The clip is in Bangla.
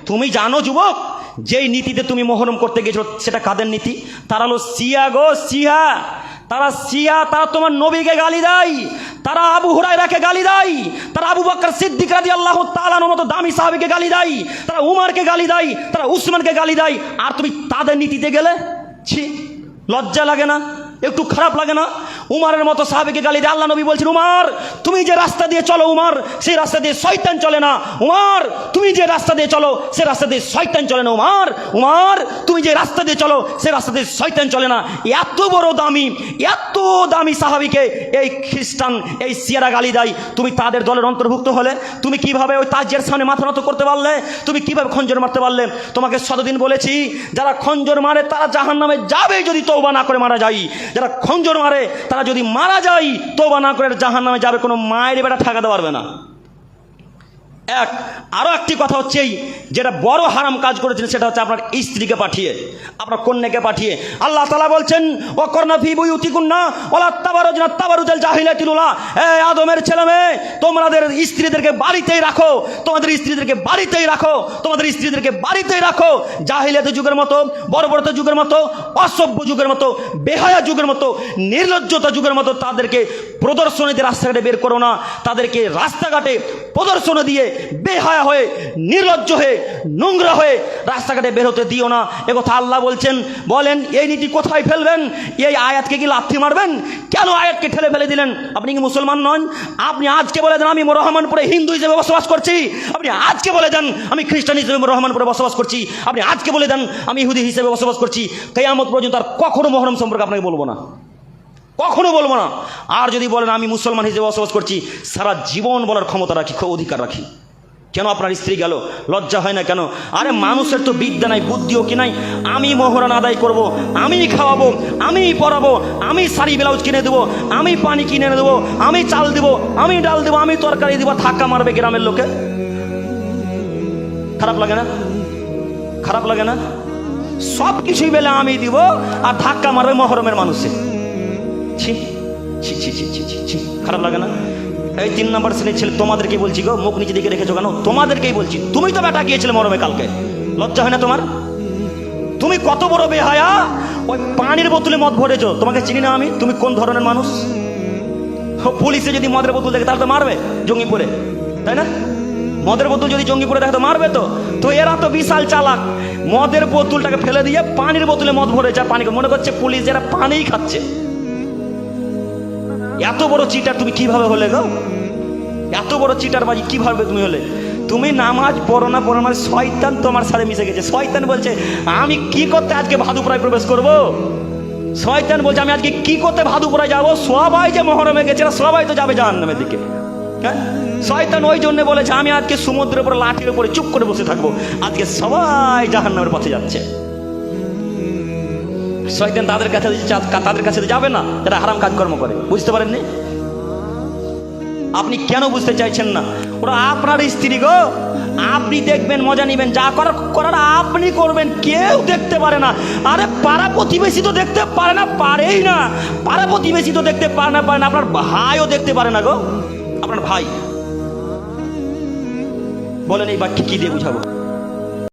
তুমি জানো যুবক, যেই নীতিতে তুমি মহরম করতে গেছো সেটা কাদের নীতি? তারা হলো শিয়া গো, শিয়া। তারা শিয়া, তারা তোমার নবীকে গালি দেয়, তারা আবু হুরায়রাকে গালি দেয়, তারা আবু বকর সিদ্দিক রাদিয়াল্লাহু তাআলা আনহুর মতো দামি সাহাবীকে গালি দেয়, তারা উমরকে গালি দেয়, তারা উসমানকে গালি দেয়, আর তুমি তাদের নীতিতে গেলে? ছি, লজ্জা লাগে না? একটু খারাপ লাগে না? উমারের মতো সাহাবীকে গালি দেয়। আল্লাহ নবী বলছেন, উমার তুমি যে রাস্তা দিয়ে চলো উমার, সেই রাস্তা দিয়ে শয়তান চলে না। উমার তুমি যে রাস্তা দিয়ে চলো সে রাস্তা দিয়ে শয়তান চলে না। উমার, উমার তুমি যে রাস্তা দিয়ে চলো সে রাস্তা দিয়ে শয়তান চলে না। এত বড় দামি, এত দামি সাহাবীকে এই খ্রিস্টান, এই শিয়ারা গালি দেয়। তুমি তাদের দলের অন্তর্ভুক্ত হলে তুমি কিভাবে ওই তাজিয়ার সামনে মাথা নত করতে পারলে? তুমি কিভাবে খঞ্জর মারতে পারলে? তোমাকে শতদিন বলেছি, যারা খঞ্জর মারে তারা জাহান্নামে যাবে যদি তওবা না করে মারা যায়। যারা খঞ্জর মারে তারা যদি মারা যায় তওবা না করে জাহান্নামে যাবে, কোনো মায়ের বেটা ঠেকাতে পারবে না। আরো একটি কথা হচ্ছে, এই যেটা বড় হারাম কাজ করেছেন সেটা হচ্ছে আপনার স্ত্রীকে পাঠিয়ে, আপনার কন্যাকে পাঠিয়ে। আল্লাহ তাআলা বলছেন, ওয়াকরনা ফি বুয়ুতিকুন্না ওয়ালা তাবারুজনা তাবারুজাল জাহিলিয়াতিল উলা। এই আদমের ছেলে মেয়ে, তোমাদের স্ত্রীদেরকে বাড়িতেই রাখো, তোমাদের স্ত্রীদেরকে বাড়িতেই রাখো, তোমাদের স্ত্রীদেরকে বাড়িতেই রাখো। জাহিলিয়াতের যুগের মতো, বর্বরতা যুগের মতো, অসভ্য যুগের মতো, বেহায়া যুগের মতো, নির্লজ্জতা যুগের মতো তাদেরকে প্রদর্শনীতে রাস্তাঘাটে বের করো না। তাদেরকে রাস্তাঘাটে প্রদর্শন দিয়ে বেহায়া হয়ে, নির্লজ্জ হয়ে, নোংরা হয়ে রাস্তাঘাটে বের হতে দিও না। একথা আল্লাহ বলছেন। বলেন এই নীতি কোথায় ফেলবেন? এই আয়াতকে কি লাথি মারবেন? কেন আয়াতকে ঠেলে ফেলে দিলেন? আপনি কি মুসলমান নন? আপনি আজকে বলে দেন আমি রহমানপুরে হিন্দু হিসেবে বসবাস করছি, আপনি আজকে বলে দেন আমি খ্রিস্টান হিসেবে রহমানপুরে বসবাস করছি, আপনি আজকে বলে দেন আমি ইহুদি হিসেবে বসবাস করছি। কিয়ামত পর্যন্ত আর কখনো মহরম সম্পর্কে আপনাকে বলবো না, কখনো বলবো না। আর যদি বলেন আমি মুসলমান হিসেবে বসবাস করছি, সারা জীবন বলার ক্ষমতা রাখি, অধিকার রাখি। কেন আপনার স্ত্রী গেল? লজ্জা হয় না কেন? আরে মানুষের তো বিদ্যা নাই, বুদ্ধিও কি নাই? আমি মহরান আদায় করব, আমি খাওয়াবো, আমি পরাবো, আমি শাড়ি ব্লাউজ কিনে দেবো, আমি পানি কিনে দেবো, আমি চাল দেবো, আমি ডাল দেবো, আমি তরকারি দেবো। ধাক্কা মারবে গ্রামের লোকে? খারাপ লাগে না? খারাপ লাগে না? সব কিছুই বেলে আমি দিব আর ধাক্কা মারবে মহরমের মানুষে। ছি ছি ছি ছি ছি ছি, খারাপ লাগে না? এই 3 নম্বর শ্রেণীর ছেলে তোমাদেরকে বলছি গো, মুখ নিচে দিকে রেখেছো কেন? তোমাদেরকেই বলছি, তুমি তো বেটা গিয়েছিলে মরমে কালকে, লজ্জা হয় না তোমার? তুমি কত বড় বেহায়া, ওই পানির বোতলে মদ ভরেছো। তোমাকে চিনি না আমি, তুমি কোন ধরনের মানুষ? পুলিশে যদি মদের বোতল দেখে তাহলে তো মারবে জঙ্গিপুরে, তাই না? মদের বোতল যদি জঙ্গিপুরে দেখে তো মারবে। তো এরা তো বিশাল চালাক, মদের বোতলটাকে ফেলে দিয়ে পানির বোতলে মদ ভরেছে, পানি মনে করছে পুলিশ যারা পানিই খাচ্ছে। এত বড় চিটার তুমি কিভাবে হলে গো? এত বড় চিটার বাজি কিভাবে তুমি হলে? তুমি নামাজ পড়ো না, পড়ো না, শয়তান তোমার সাথে মিশে গেছে। শয়তান বলছে আমি কি করতে আজকে ভাদুপুরায় প্রবেশ করব? শয়তান বলছে আমি আজকে কি করতে ভাদুপুরায় যাব? সবাই যে মহরমে গেছে সবাই তো যাবে জাহান্নামের দিকে। হ্যাঁ, শয়তান ওই জন্য বলেছে আমি আজকে সমুদ্রের উপর লাঠির উপরে চুপ করে বসে থাকবো, আজকে সবাই জাহান্নামের পথে যাচ্ছে। শয়তান তাদের কাছে যাবে না যারা হারাম কাজকর্ম করে। বুঝতে পারেননি? আপনি কেন বুঝতে চাইছেন না? ওরা আপনার স্ত্রী গো, আপনি দেখবেন, মজা নিবেন, যা করার আপনি করবেন, কেউ দেখতে পারে না। আরে পাড়া প্রতিবেশী তো দেখতে পারে না, পারেই না। পাড়া প্রতিবেশী তো দেখতে পারে না, আপনার ভাইও দেখতে পারে না গো, আপনার ভাই। বলেন এই বাক্যে কি দিয়ে বুঝাবো?